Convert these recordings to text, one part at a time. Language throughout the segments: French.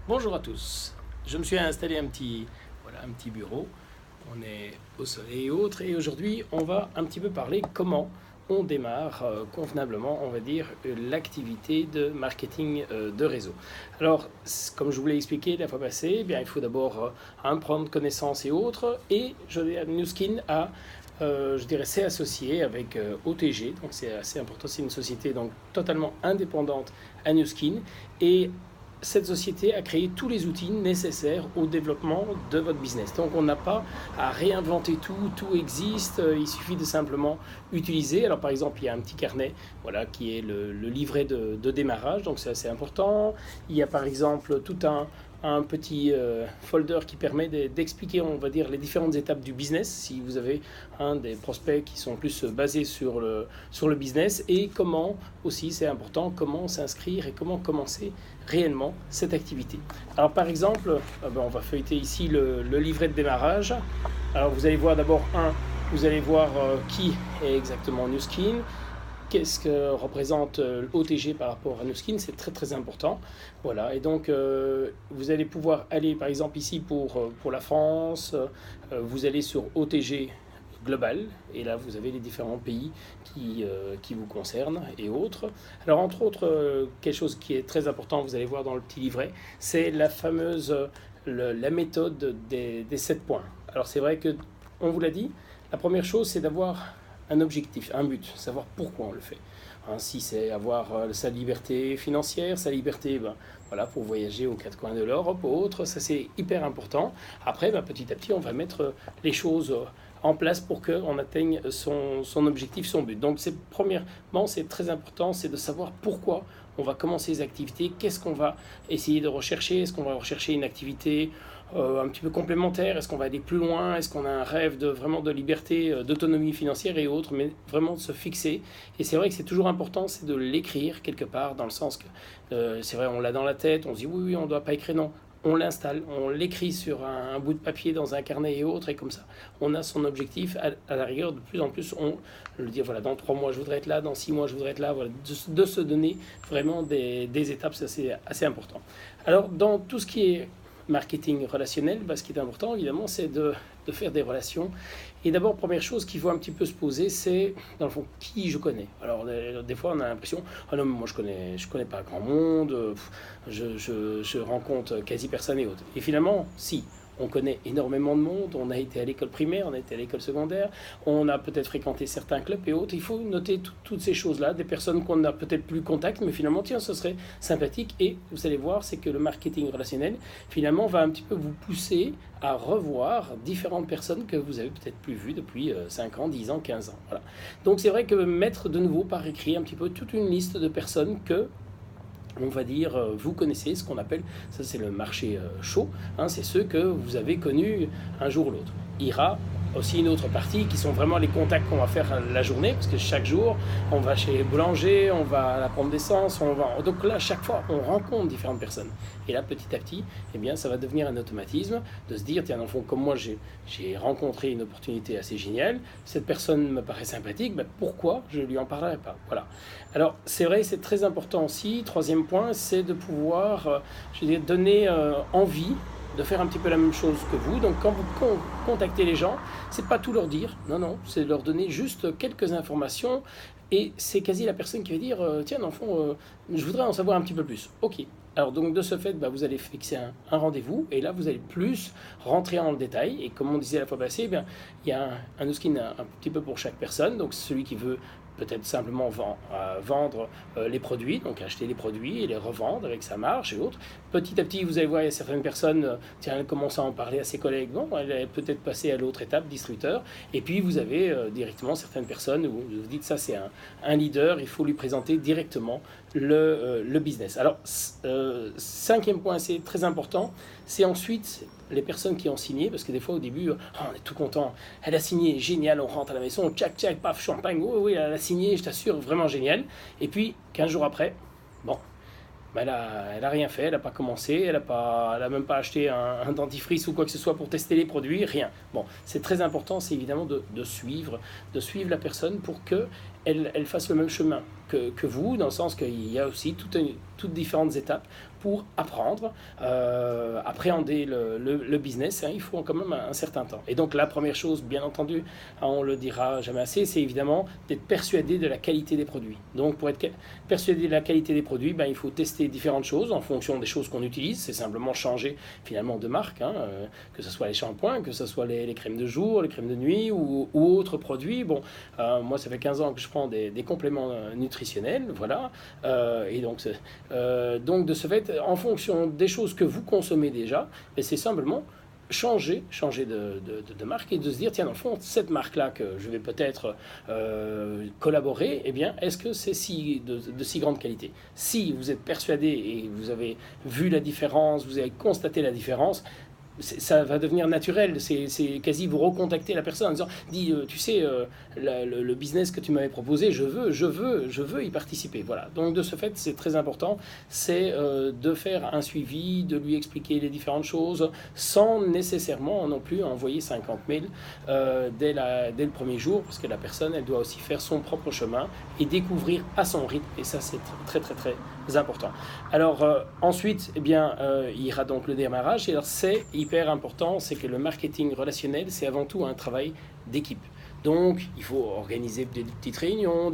Bonjour à tous. Je me suis installé un petit bureau. On est au soleil et autres. Et aujourd'hui, on va un petit peu parler comment on démarre convenablement, on va dire, l'activité de marketing de réseau. Alors, comme je vous l'ai expliqué la fois passée, eh bien, il faut d'abord prendre connaissance et autres. Et New Skin a je dirais, c'est associé avec OTG, donc c'est assez important. C'est une société donc totalement indépendante à New Skin et cette société a créé tous les outils nécessaires au développement de votre business. Donc on n'a pas à réinventer tout existe, il suffit de simplement utiliser. Alors par exemple, il y a un petit carnet voilà, qui est le livret de démarrage, donc c'est assez important. Il y a par exemple tout un petit folder qui permet d'expliquer, on va dire, les différentes étapes du business, si vous avez des prospects qui sont plus basés sur le business, et comment aussi, c'est important, comment s'inscrire et comment commencer réellement cette activité. Alors par exemple, on va feuilleter ici le livret de démarrage. Alors vous allez voir d'abord vous allez voir qui est exactement New Skin, qu'est-ce que représente l'OTG par rapport à New Skin, c'est très très important. Voilà, et donc vous allez pouvoir aller par exemple ici pour la France, vous allez sur OTG global, et là vous avez les différents pays qui vous concernent et autres. Alors entre autres, quelque chose qui est très important, vous allez voir dans le petit livret, c'est la fameuse la méthode des 7 points. Alors c'est vrai que, on vous l'a dit, la première chose c'est d'avoir un objectif, un but, savoir pourquoi on le fait. Si c'est avoir sa liberté financière, sa liberté voilà, pour voyager aux quatre coins de l'Europe ou autre, ça c'est hyper important. Après, petit à petit, on va mettre les choses en place pour qu'on atteigne son objectif, son but. Donc premièrement, c'est très important, c'est de savoir pourquoi on va commencer les activités, qu'est-ce qu'on va essayer de rechercher, est-ce qu'on va rechercher une activité un petit peu complémentaire, est-ce qu'on va aller plus loin, est-ce qu'on a un rêve vraiment de liberté, d'autonomie financière et autres, mais vraiment de se fixer. Et c'est vrai que c'est toujours important, c'est de l'écrire quelque part, dans le sens que c'est vrai, on l'a dans la tête, on se dit oui, on ne doit pas écrire, non. On l'installe, on l'écrit sur un bout de papier dans un carnet et autres, et comme ça, on a son objectif. À la rigueur, de plus en plus, on le dit, voilà, dans 3 mois, je voudrais être là, dans 6 mois, je voudrais être là, voilà, de se donner vraiment des étapes, ça c'est assez important. Alors, dans tout ce qui est marketing relationnel, ce qui est important, évidemment, c'est de faire des relations. Et d'abord, première chose qu'il faut un petit peu se poser, c'est, dans le fond, qui je connais. Alors, des fois, on a l'impression, ah non, mais moi, je connais pas grand monde, je rencontre quasi personne et autres. Et finalement, si. On connaît énormément de monde, on a été à l'école primaire, on a été à l'école secondaire, on a peut-être fréquenté certains clubs et autres. Il faut noter toutes ces choses-là, des personnes qu'on n'a peut-être plus contact, mais finalement, tiens, ce serait sympathique. Et vous allez voir, c'est que le marketing relationnel, finalement, va un petit peu vous pousser à revoir différentes personnes que vous avez peut-être plus vues depuis 5 ans, 10 ans, 15 ans. Voilà. Donc c'est vrai que mettre de nouveau par écrit un petit peu toute une liste de personnes que on va dire, vous connaissez ce qu'on appelle, ça c'est le marché chaud, c'est ceux que vous avez connus un jour ou l'autre. Il y aura aussi une autre partie qui sont vraiment les contacts qu'on va faire la journée, parce que chaque jour, on va chez les boulangers, on va à la pompe d'essence, donc là, chaque fois, on rencontre différentes personnes. Et là, petit à petit, eh bien, ça va devenir un automatisme de se dire, tiens, dans le fond, comme moi, j'ai rencontré une opportunité assez géniale, cette personne me paraît sympathique, pourquoi je ne lui en parlerai pas? Voilà. Alors, c'est vrai, c'est très important aussi. Troisième point, c'est de pouvoir, donner envie de faire un petit peu la même chose que vous. Donc quand vous contactez les gens, c'est pas tout leur dire, non, c'est leur donner juste quelques informations, et c'est quasi la personne qui va dire tiens, dans le fond, je voudrais en savoir un petit peu plus. Ok. Alors donc de ce fait, vous allez fixer un rendez-vous, et là vous allez plus rentrer en détail, et comme on disait la fois passée, il y a un New Skin un petit peu pour chaque personne. Donc celui qui veut peut-être simplement vendre les produits, donc acheter les produits et les revendre avec sa marge et autres. Petit à petit, vous allez voir, il y a certaines personnes, elle commence à en parler à ses collègues, bon, elle est peut-être passée à l'autre étape, distributeur, et puis vous avez directement certaines personnes où vous dites, ça c'est un leader, il faut lui présenter directement le business. Alors, cinquième point, c'est très important, c'est ensuite les personnes qui ont signé, parce que des fois au début, on est tout content, elle a signé, génial, on rentre à la maison, tchac, paf, champagne, oui, elle a signé, je t'assure, vraiment génial. Et puis, 15 jours après, bon, elle a rien fait, elle n'a pas commencé, elle a même pas acheté un dentifrice ou quoi que ce soit pour tester les produits, rien. Bon, c'est très important, c'est évidemment de suivre la personne pour qu'elle fasse le même chemin que vous, dans le sens qu'il y a aussi toutes différentes étapes pour apprendre, appréhender le business, hein, il faut quand même un certain temps. Et donc la première chose, bien entendu, hein, on le dira jamais assez, c'est évidemment d'être persuadé de la qualité des produits. Donc pour être persuadé de la qualité des produits, ben, il faut tester différentes choses en fonction des choses qu'on utilise. C'est simplement changer finalement de marque, hein, que ce soit les shampoings, que ce soit les crèmes de jour, les crèmes de nuit ou autres produits. Bon, moi ça fait 15 ans que je prends des compléments nutritionnels, voilà. Et donc de ce fait, en fonction des choses que vous consommez déjà, c'est simplement changer de marque et de se dire, tiens, dans le fond, cette marque-là que je vais peut-être collaborer, eh bien, est-ce que c'est de si grande qualité? Si vous êtes persuadé et vous avez vu la différence, vous avez constaté la différence, ça va devenir naturel, c'est quasi vous recontacter la personne en disant, tu sais, le business que tu m'avais proposé, je veux y participer. Voilà. Donc de ce fait, c'est très important, c'est de faire un suivi, de lui expliquer les différentes choses, sans nécessairement non plus envoyer 50 mails dès le premier jour, parce que la personne, elle doit aussi faire son propre chemin et découvrir à son rythme, et ça c'est très très très important. Alors ensuite, eh bien, il y aura donc le démarrage, et alors c'est hyper important, c'est que le marketing relationnel, c'est avant tout un travail d'équipe. Donc, il faut organiser des petites réunions,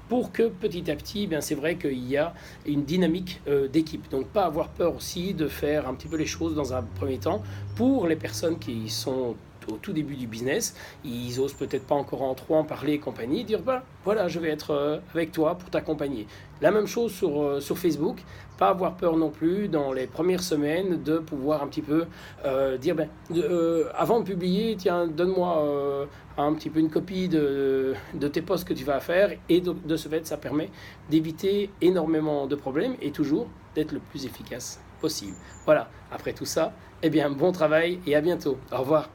pour que petit à petit, bien, c'est vrai qu'il y a une dynamique d'équipe. Donc, pas avoir peur aussi de faire un petit peu les choses dans un premier temps pour les personnes qui sont au tout début du business, ils osent peut-être pas encore en parler et compagnie, dire bah, voilà, je vais être avec toi pour t'accompagner. La même chose sur Facebook, pas avoir peur non plus dans les premières semaines de pouvoir un petit peu dire avant de publier, tiens, donne-moi un petit peu une copie de tes posts que tu vas faire, et de ce fait, ça permet d'éviter énormément de problèmes et toujours d'être le plus efficace possible. Voilà, après tout ça, eh bien, bon travail et à bientôt. Au revoir.